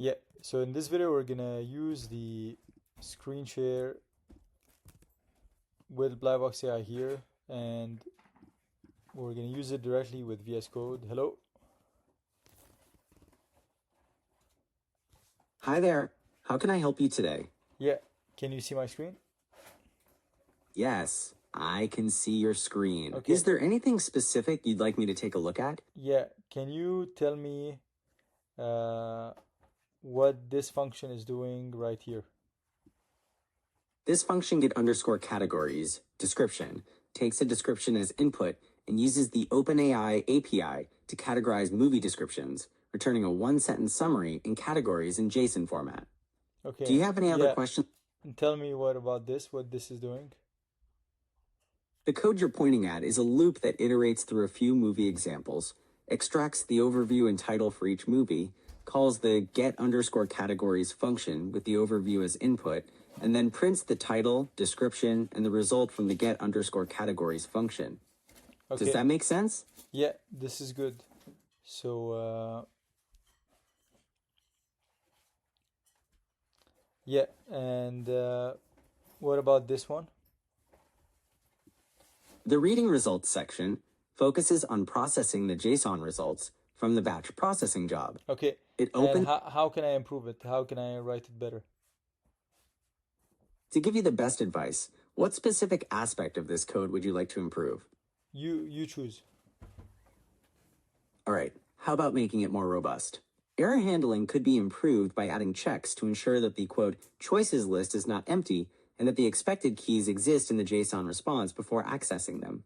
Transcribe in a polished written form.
Yeah, so in this video we're gonna use the screen share with Blackbox AI here, and we're gonna use it directly with VSCode. Hello? Hi there. How can I help you today? Yeah, can you see my screen? Yes, I can see your screen. Okay. Is there anything specific you'd like me to take a look at? Yeah, can you tell me what this function is doing right here? This function get_categories description takes a description as input and uses the OpenAI API to categorize movie descriptions, returning a one-sentence summary in categories in JSON format. Okay. Do you have any other questions? And tell me what this is doing? The code you're pointing at is a loop that iterates through a few movie examples, extracts the overview and title for each movie, calls the get_categories function with the overview as input, and then prints the title, description, and the result from the get_categories function. Okay. Does that make sense? Yeah, this is good. So, yeah, and what about this one? The reading results section focuses on processing the JSON results from the batch processing job. Okay. It And opens. how can I improve it? How can I write it better? To give you the best advice, what specific aspect of this code would you like to improve? You choose. All right, how about making it more robust? Error handling could be improved by adding checks to ensure that the quote choices list is not empty and that the expected keys exist in the JSON response before accessing them.